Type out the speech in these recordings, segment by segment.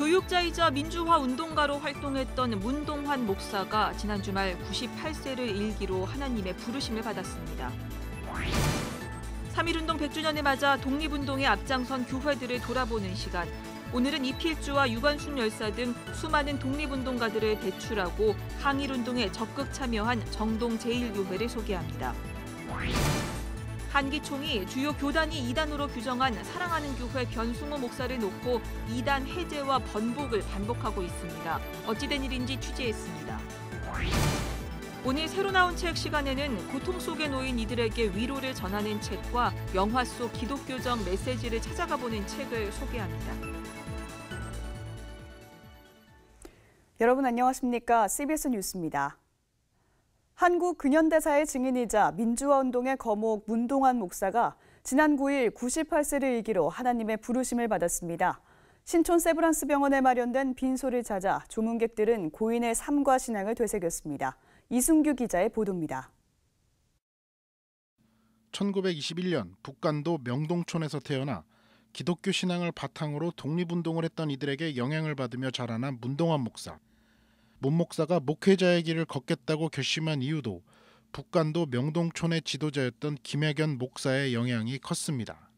교육자이자 민주화 운동가로 활동했던 문동환 목사가 지난 주말 98세를 일기로 하나님의 부르심을 받았습니다. 3.1운동 100주년을 맞아 독립운동에 앞장선 교회들을 돌아보는 시간. 오늘은 이필주와 유관순 열사 등 수많은 독립운동가들을 배출하고 항일운동에 적극 참여한 정동 제1교회를 소개합니다. 한기총이 주요 교단이 이단으로 규정한 사랑하는 교회 변승호 목사를 놓고 이단 해제와 번복을 반복하고 있습니다. 어찌된 일인지 취재했습니다. 오늘 새로 나온 책 시간에는 고통 속에 놓인 이들에게 위로를 전하는 책과 영화 속 기독교적 메시지를 찾아가 보는 책을 소개합니다. 여러분 안녕하십니까? CBS 뉴스입니다. 한국 근현대사의 증인이자 민주화운동의 거목 문동환 목사가 지난 9일 98세를 일기로 하나님의 부르심을 받았습니다. 신촌 세브란스 병원에 마련된 빈소를 찾아 조문객들은 고인의 삶과 신앙을 되새겼습니다. 이승규 기자의 보도입니다. 1921년 북간도 명동촌에서 태어나 기독교 신앙을 바탕으로 독립운동을 했던 이들에게 영향을 받으며 자라난 문동환 목사. 문 목사가 목회자의 길을 걷겠다고 결심한 이유도 북간도 명동촌의 지도자였던 김혜견 목사의 영향이 컸습니다.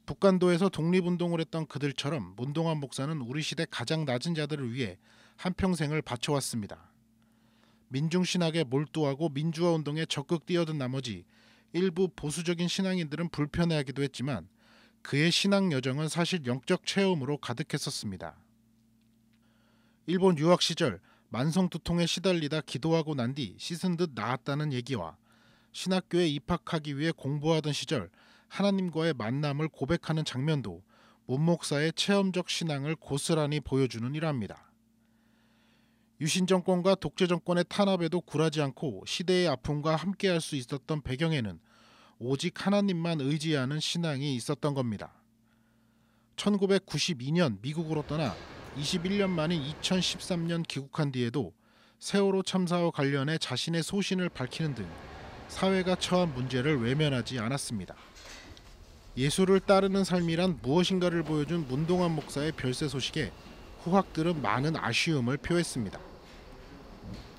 북간도에서 독립운동을 했던 그들처럼 문동환 목사는 우리 시대 가장 낮은 자들을 위해 한평생을 바쳐왔습니다. 민중신학에 몰두하고 민주화운동에 적극 뛰어든 나머지 일부 보수적인 신앙인들은 불편해하기도 했지만 그의 신앙 여정은 사실 영적 체험으로 가득했었습니다. 일본 유학 시절 만성두통에 시달리다 기도하고 난 뒤 씻은 듯 나았다는 얘기와 신학교에 입학하기 위해 공부하던 시절 하나님과의 만남을 고백하는 장면도 문 목사의 체험적 신앙을 고스란히 보여주는 일화입니다. 유신 정권과 독재 정권의 탄압에도 굴하지 않고 시대의 아픔과 함께할 수 있었던 배경에는 오직 하나님만 의지하는 신앙이 있었던 겁니다. 1992년 미국으로 떠나 21년 만인 2013년 귀국한 뒤에도 세월호 참사와 관련해 자신의 소신을 밝히는 등 사회가 처한 문제를 외면하지 않았습니다. 예수를 따르는 삶이란 무엇인가를 보여준 문동환 목사의 별세 소식에 후학들은 많은 아쉬움을 표했습니다.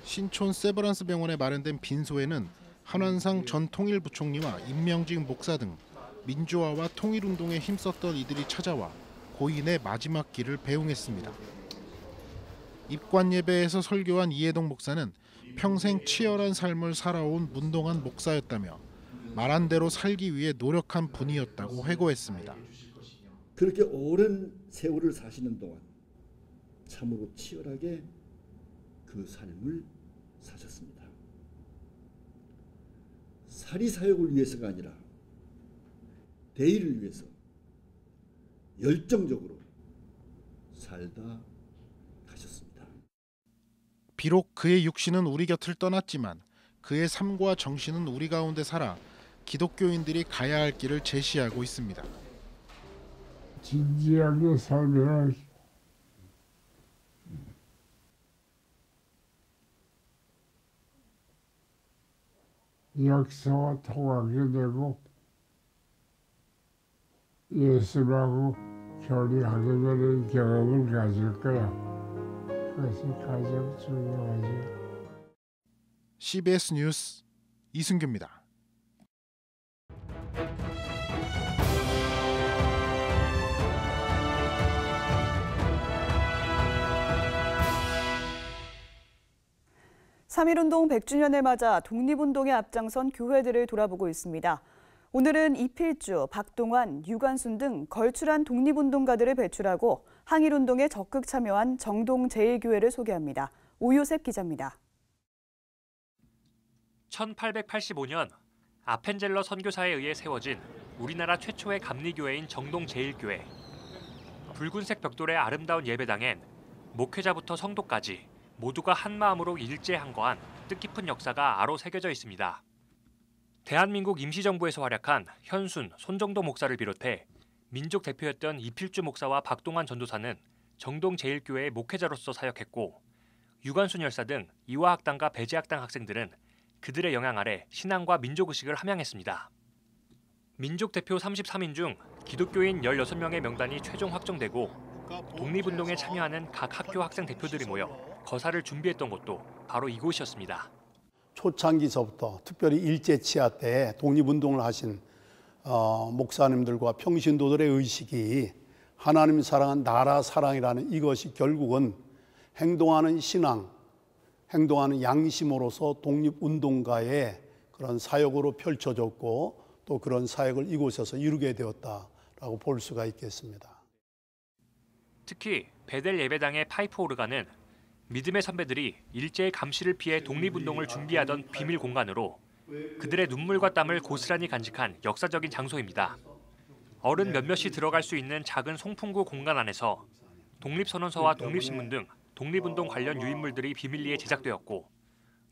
신촌 세브란스 병원에 마련된 빈소에는 한완상 전 통일부총리와 임명직 목사 등 민주화와 통일운동에 힘썼던 이들이 찾아와 고인의 마지막 길을 배웅했습니다. 입관 예배에서 설교한 이해동 목사는 평생 치열한 삶을 살아온 문동환 목사였다며 말한 대로 살기 위해 노력한 분이었다고 회고했습니다. 그렇게 오랜 세월을 사시는 동안 참으로 치열하게 그 삶을 사셨습니다. 사리사욕을 위해서가 아니라 대의를 위해서 열정적으로 살다 가셨습니다. 비록 그의 육신은 우리 곁을 떠났지만 그의 삶과 정신은 우리 가운데 살아 기독교인들이 가야 할 길을 제시하고 있습니다. 진지하게 살면 역사와 통하게 되고 예수라고 교류하게 되는 경험을 가질 거야. 그것이 가장 중요하지. CBS 뉴스 이승규입니다. (3.1운동) 100주년을 맞아 독립운동에 앞장선 교회들을 돌아보고 있습니다. 오늘은 이필주, 박동환, 유관순 등 걸출한 독립운동가들을 배출하고 항일운동에 적극 참여한 정동 제1교회를 소개합니다. 오요셉 기자입니다. 1885년 아펜젤러 선교사에 의해 세워진 우리나라 최초의 감리교회인 정동 제1교회. 붉은색 벽돌의 아름다운 예배당엔 목회자부터 성도까지 모두가 한마음으로 일제항거한 뜻깊은 역사가 아로 새겨져 있습니다. 대한민국 임시정부에서 활약한 현순, 손정도 목사를 비롯해 민족 대표였던 이필주 목사와 박동환 전도사는 정동 제1교회의 목회자로서 사역했고 유관순 열사 등 이화학당과 배제학당 학생들은 그들의 영향 아래 신앙과 민족의식을 함양했습니다. 민족 대표 33인 중 기독교인 16명의 명단이 최종 확정되고 독립운동에 참여하는 각 학교 학생 대표들이 모여 거사를 준비했던 곳도 바로 이곳이었습니다. 초창기서부터 특별히 일제치하 때 독립운동을 하신 목사님들과 평신도들의 의식이 하나님 사랑은 나라 사랑이라는 이것이 결국은 행동하는 신앙, 행동하는 양심으로서 독립운동가의 그런 사역으로 펼쳐졌고 또 그런 사역을 이곳에서 이루게 되었다라고 볼 수가 있겠습니다. 특히 베델 예배당의 파이프 오르간은 믿음의 선배들이 일제의 감시를 피해 독립운동을 준비하던 비밀 공간으로 그들의 눈물과 땀을 고스란히 간직한 역사적인 장소입니다. 어른 몇몇이 들어갈 수 있는 작은 송풍구 공간 안에서 독립선언서와 독립신문 등 독립운동 관련 유인물들이 비밀리에 제작되었고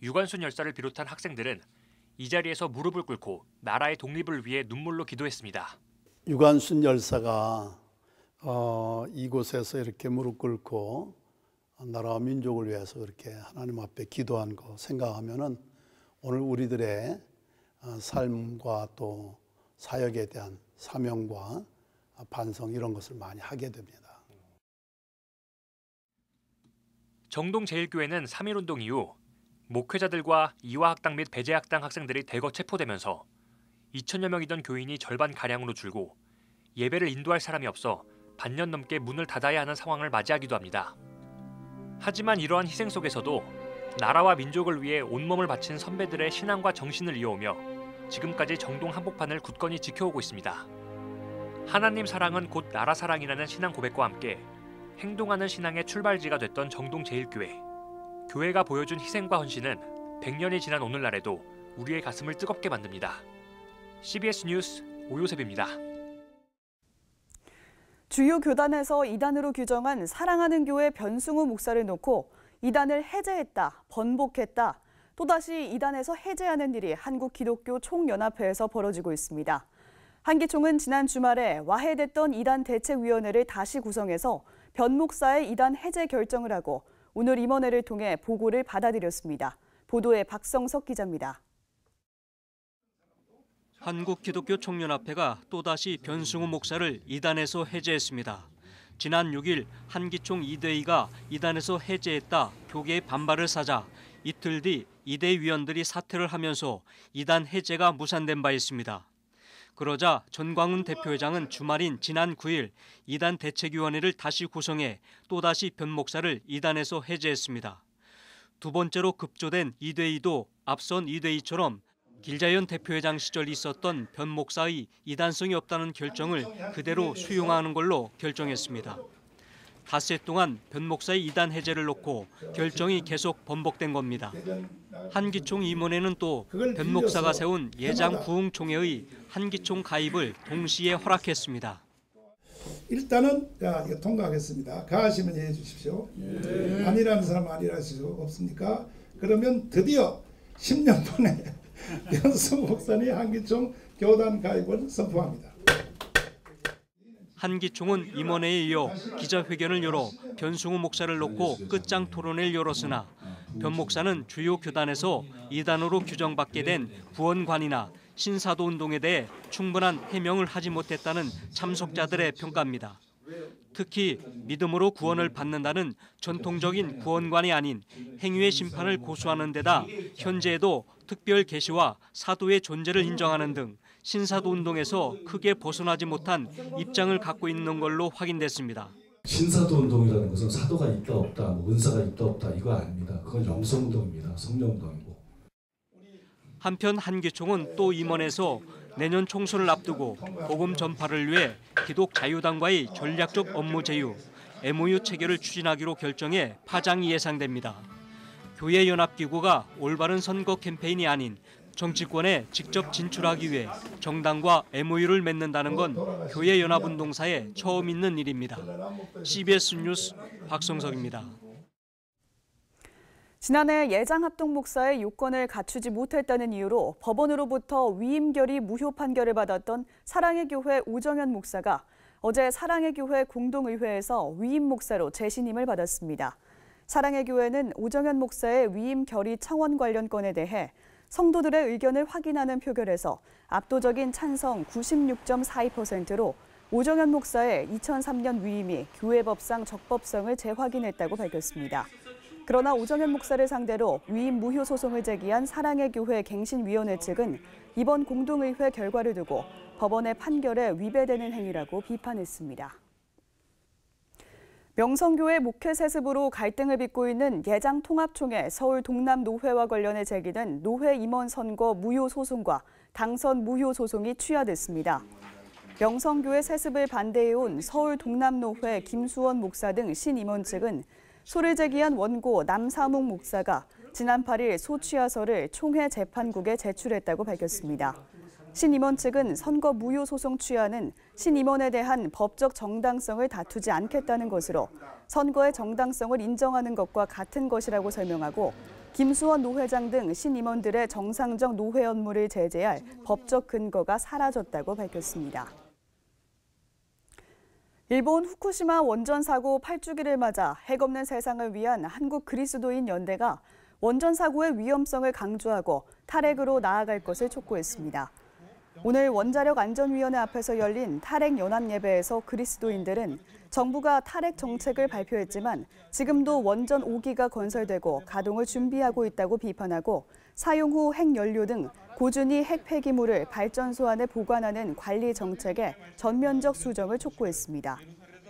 유관순 열사를 비롯한 학생들은 이 자리에서 무릎을 꿇고 나라의 독립을 위해 눈물로 기도했습니다. 유관순 열사가 이곳에서 이렇게 무릎 꿇고 나라와 민족을 위해서 그렇게 하나님 앞에 기도한 거 생각하면은 오늘 우리들의 삶과 또 사역에 대한 사명과 반성 이런 것을 많이 하게 됩니다. 정동제일교회는 3.1운동 이후 목회자들과 이화학당 및 배제학당 학생들이 대거 체포되면서 2,000여 명이던 교인이 절반가량으로 줄고 예배를 인도할 사람이 없어 반년 넘게 문을 닫아야 하는 상황을 맞이하기도 합니다. 하지만 이러한 희생 속에서도 나라와 민족을 위해 온몸을 바친 선배들의 신앙과 정신을 이어오며 지금까지 정동 한복판을 굳건히 지켜오고 있습니다. 하나님 사랑은 곧 나라 사랑이라는 신앙 고백과 함께 행동하는 신앙의 출발지가 됐던 정동제일교회. 교회가 보여준 희생과 헌신은 100년이 지난 오늘날에도 우리의 가슴을 뜨겁게 만듭니다. CBS 뉴스 오요셉입니다. 주요 교단에서 이단으로 규정한 사랑하는 교회 변승우 목사를 놓고 이단을 해제했다, 번복했다, 또다시 이단에서 해제하는 일이 한국기독교총연합회에서 벌어지고 있습니다. 한기총은 지난 주말에 와해됐던 이단 대책위원회를 다시 구성해서 변 목사의 이단 해제 결정을 하고 오늘 임원회를 통해 보고를 받아들였습니다. 보도에 박성석 기자입니다. 한국기독교총연합회가 또다시 변승우 목사를 이단에서 해제했습니다. 지난 6일 한기총 이대위가 이단에서 해제했다 교계의 반발을 사자 이틀 뒤 이대 위원들이 사퇴를 하면서 이단 해제가 무산된 바 있습니다. 그러자 전광훈 대표회장은 주말인 지난 9일 이단 대책위원회를 다시 구성해 또다시 변 목사를 이단에서 해제했습니다. 두 번째로 급조된 이대위도 앞선 이대위처럼 길자연 대표회장 시절 있었던 변 목사의 이단성이 없다는 결정을 그대로 수용하는 걸로 결정했습니다. 닷새 동안 변 목사의 이단 해제를 놓고 결정이 계속 번복된 겁니다. 한기총 임원회는 또 변 목사가 세운 예장 부흥총회의 한기총 가입을 동시에 허락했습니다. 일단은 이거 통과하겠습니다. 가하시면 해 주십시오. 아니라는 사람 아니라 할 수 없습니까? 그러면 드디어 10년 만에 변승우 목사님 한기총 교단 가입을 선포합니다. 한기총은 임원회에 이어 기자회견을 열어 변승우 목사를 놓고 끝장 토론을 열었으나 변 목사는 주요 교단에서 이단으로 규정받게 된 구원관이나 신사도 운동에 대해 충분한 해명을 하지 못했다는 참석자들의 평가입니다. 특히 믿음으로 구원을 받는다는 전통적인 구원관이 아닌 행위의 심판을 고수하는 데다 현재에도 특별 계시와 사도의 존재를 인정하는 등 신사도 운동에서 크게 벗어나지 못한 입장을 갖고 있는 걸로 확인됐습니다. 신사도 운동이라는 것은 사도가 있다 없다, 은사가 있다 없다 이거 아닙니다. 그건 영성 운동입니다. 성령 운동이고. 한편 한기총은 또 임원에서 내년 총선을 앞두고 복음 전파를 위해 기독자유당과의 전략적 업무 제휴, MOU 체결을 추진하기로 결정해 파장이 예상됩니다. 교회 연합기구가 올바른 선거 캠페인이 아닌 정치권에 직접 진출하기 위해 정당과 MOU를 맺는다는 건 교회 연합운동사에 처음 있는 일입니다. CBS 뉴스 박성석입니다. 지난해 예장합동 목사의 요건을 갖추지 못했다는 이유로 법원으로부터 위임결의 무효 판결을 받았던 사랑의 교회 오정현 목사가 어제 사랑의 교회 공동의회에서 위임 목사로 재신임을 받았습니다. 사랑의 교회는 오정현 목사의 위임 결의 청원 관련 건에 대해 성도들의 의견을 확인하는 표결에서 압도적인 찬성 96.42%로 오정현 목사의 2003년 위임이 교회법상 적법성을 재확인했다고 밝혔습니다. 그러나 오정현 목사를 상대로 위임 무효 소송을 제기한 사랑의 교회 갱신위원회 측은 이번 공동의회 결과를 두고 법원의 판결에 위배되는 행위라고 비판했습니다. 명성교회 목회 세습으로 갈등을 빚고 있는 예장통합총회 서울 동남노회와 관련해 제기된 노회 임원 선거 무효 소송과 당선 무효 소송이 취하됐습니다. 명성교회 세습을 반대해온 서울 동남노회 김수원 목사 등 신임원 측은 소를 제기한 원고 남사묵 목사가 지난 8일 소 취하서를 총회 재판국에 제출했다고 밝혔습니다. 신임원 측은 선거 무효 소송 취하는 신임원에 대한 법적 정당성을 다투지 않겠다는 것으로 선거의 정당성을 인정하는 것과 같은 것이라고 설명하고 김수원 노회장 등 신임원들의 정상적 노회 업무를 제재할 법적 근거가 사라졌다고 밝혔습니다. 일본 후쿠시마 원전 사고 8주기를 맞아 핵없는 세상을 위한 한국 그리스도인 연대가 원전 사고의 위험성을 강조하고 탈핵으로 나아갈 것을 촉구했습니다. 오늘 원자력안전위원회 앞에서 열린 탈핵 연합 예배에서 그리스도인들은 정부가 탈핵 정책을 발표했지만 지금도 원전 5기가 건설되고 가동을 준비하고 있다고 비판하고 사용 후 핵연료 등 고준위 핵 폐기물을 발전소 안에 보관하는 관리 정책의 전면적 수정을 촉구했습니다.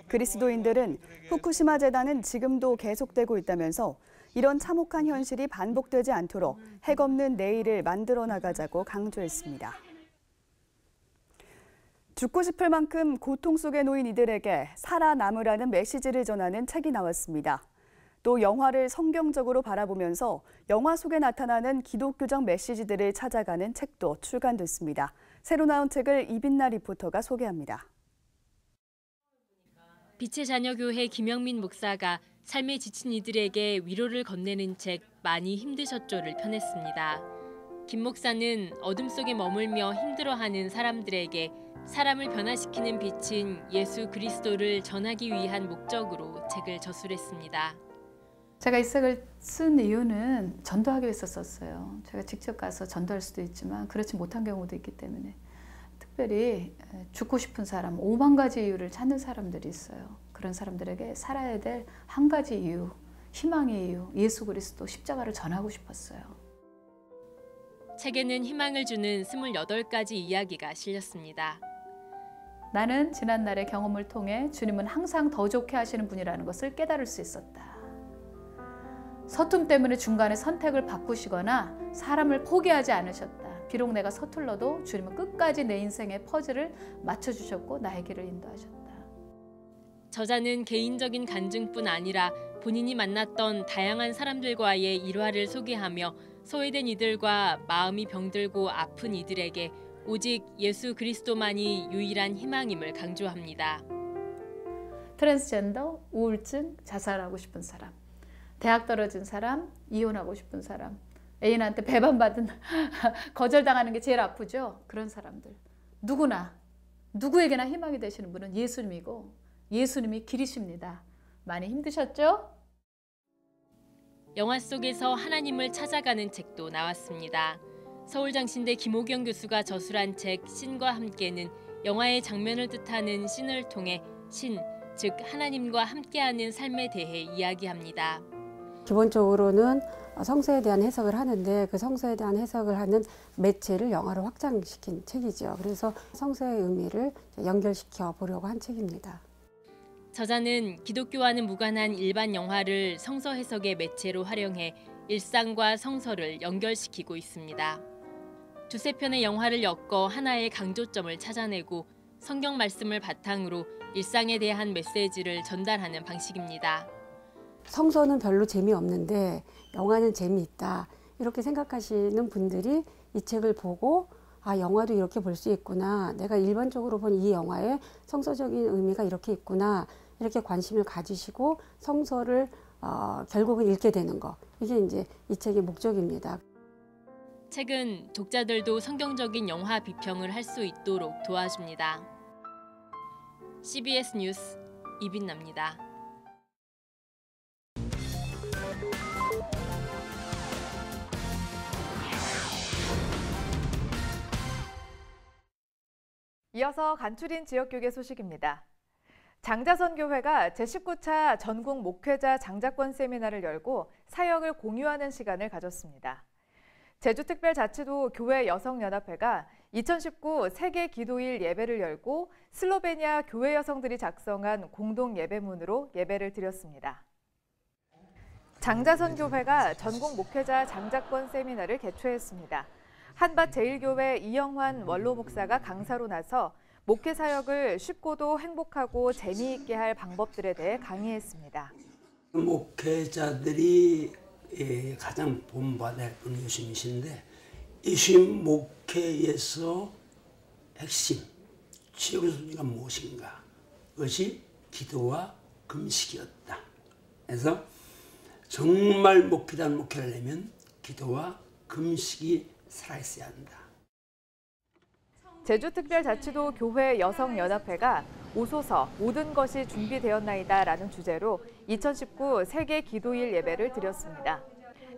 그리스도인들은 후쿠시마 재단은 지금도 계속되고 있다면서 이런 참혹한 현실이 반복되지 않도록 핵 없는 내일을 만들어 나가자고 강조했습니다. 죽고 싶을 만큼 고통 속에 놓인 이들에게 살아남으라는 메시지를 전하는 책이 나왔습니다. 또 영화를 성경적으로 바라보면서 영화 속에 나타나는 기독교적 메시지들을 찾아가는 책도 출간됐습니다. 새로 나온 책을 이빈나 리포터가 소개합니다. 빛의 자녀 교회 김영민 목사가 삶에 지친 이들에게 위로를 건네는 책 많이 힘드셨죠를 펴냈습니다. 김 목사는 어둠 속에 머물며 힘들어하는 사람들에게 사람을 변화시키는 빛인 예수 그리스도를 전하기 위한 목적으로 책을 저술했습니다. 제가 이 책을 쓴 이유는 전도하기 위해서 썼어요. 제가 직접 가서 전도할 수도 있지만 그렇지 못한 경우도 있기 때문에 특별히 죽고 싶은 사람, 5만 가지 이유를 찾는 사람들이 있어요. 그런 사람들에게 살아야 될 한 가지 이유, 희망의 이유, 예수 그리스도 십자가를 전하고 싶었어요. 책에는 희망을 주는 28가지 이야기가 실렸습니다. 나는 지난날의 경험을 통해 주님은 항상 더 좋게 하시는 분이라는 것을 깨달을 수 있었다. 서툼 때문에 중간에 선택을 바꾸시거나 사람을 포기하지 않으셨다. 비록 내가 서툴러도 주님은 끝까지 내 인생의 퍼즐을 맞춰주셨고 나의 길을 인도하셨다. 저자는 개인적인 간증뿐 아니라 본인이 만났던 다양한 사람들과의 일화를 소개하며 소외된 이들과 마음이 병들고 아픈 이들에게 오직 예수 그리스도만이 유일한 희망임을 강조합니다. 트랜스젠더, 우울증, 자살하고 싶은 사람, 대학 떨어진 사람, 이혼하고 싶은 사람, 애인한테 배반받은 거절당하는 게 제일 아프죠. 그런 사람들. 누구에게나 희망이 되시는 분은 예수님이고 예수님이 길이십니다. 많이 힘드셨죠? 영화 속에서 하나님을 찾아가는 책도 나왔습니다. 서울장신대 김호경 교수가 저술한 책 신과 함께는 영화의 장면을 뜻하는 신을 통해 신, 즉 하나님과 함께하는 삶에 대해 이야기합니다. 기본적으로는 성서에 대한 해석을 하는데 그 성서에 대한 해석을 하는 매체를 영화로 확장시킨 책이죠. 그래서 성서의 의미를 연결시켜 보려고 한 책입니다. 저자는 기독교와는 무관한 일반 영화를 성서 해석의 매체로 활용해 일상과 성서를 연결시키고 있습니다. 두세 편의 영화를 엮어 하나의 강조점을 찾아내고 성경 말씀을 바탕으로 일상에 대한 메시지를 전달하는 방식입니다. 성서는 별로 재미없는데 영화는 재미있다. 이렇게 생각하시는 분들이 이 책을 보고 아, 영화도 이렇게 볼 수 있구나. 내가 일반적으로 본 이 영화의 성서적인 의미가 이렇게 있구나. 이렇게 관심을 가지시고 성서를 결국은 읽게 되는 거. 이게 이제 이 책의 목적입니다. 책은 독자들도 성경적인 영화 비평을 할 수 있도록 도와줍니다. CBS 뉴스 이빈나입니다. 이어서 간추린 지역교계 소식입니다. 장자선교회가 제19차 전국 목회자 장자권 세미나를 열고 사역을 공유하는 시간을 가졌습니다. 제주특별자치도 교회 여성연합회가 2019 세계 기도일 예배를 열고 슬로베니아 교회 여성들이 작성한 공동 예배문으로 예배를 드렸습니다. 장자선교회가 전국 목회자 장자권 세미나를 개최했습니다. 한밭제일교회 이영환 원로 목사가 강사로 나서 목회 사역을 쉽고도 행복하고 재미있게 할 방법들에 대해 강의했습니다. 목회자들이 가장 본받아야 할 분이 예수님이신데 예수님 목회에서 핵심, 최고의 순위가 무엇인가? 그것이 기도와 금식이었다. 그래서 정말 목회자는 목회를 하려면 기도와 금식이 살아있어야 한다. 제주특별자치도 교회 여성연합회가 오소서 모든 것이 준비되었나이다 라는 주제로 2019 세계 기도일 예배를 드렸습니다.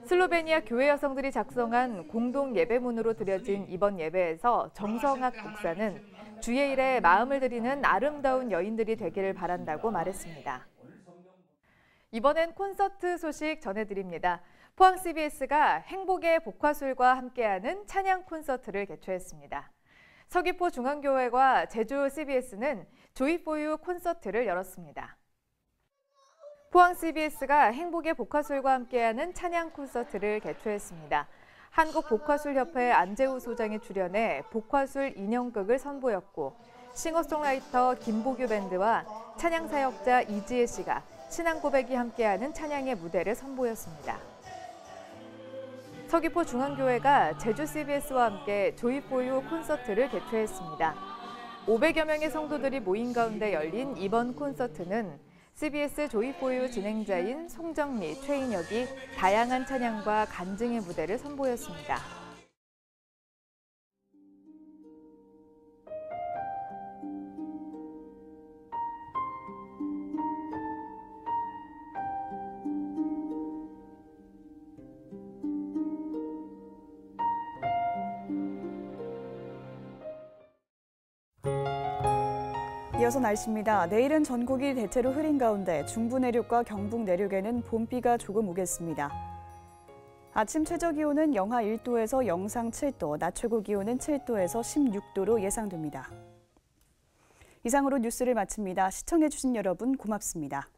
슬로베니아 교회 여성들이 작성한 공동 예배문으로 드려진 이번 예배에서 정성학 목사는 주의 일에 마음을 드리는 아름다운 여인들이 되기를 바란다고 말했습니다. 이번엔 콘서트 소식 전해드립니다. 포항 CBS가 행복의 복화술과 함께하는 찬양 콘서트를 개최했습니다. 서귀포 중앙교회와 제주 CBS는 조이 포 유 콘서트를 열었습니다. 포항 CBS가 행복의 복화술과 함께하는 찬양 콘서트를 개최했습니다. 한국복화술협회 안재우 소장이 출연해 복화술 인형극을 선보였고 싱어송라이터 김보규 밴드와 찬양사역자 이지혜 씨가 신앙고백이 함께하는 찬양의 무대를 선보였습니다. 서귀포 중앙교회가 제주 CBS와 함께 조이 포 유 콘서트를 개최했습니다. 500여 명의 성도들이 모인 가운데 열린 이번 콘서트는 CBS 조이 포 유 진행자인 송정미, 최인혁이 다양한 찬양과 간증의 무대를 선보였습니다. 이어서 날씨입니다. 내일은 전국이 대체로 흐린 가운데 중부 내륙과 경북 내륙에는 봄비가 조금 오겠습니다. 아침 최저기온은 영하 1도에서 영상 7도, 낮 최고 기온은 7도에서 16도로 예상됩니다. 이상으로 뉴스를 마칩니다. 시청해주신 여러분 고맙습니다.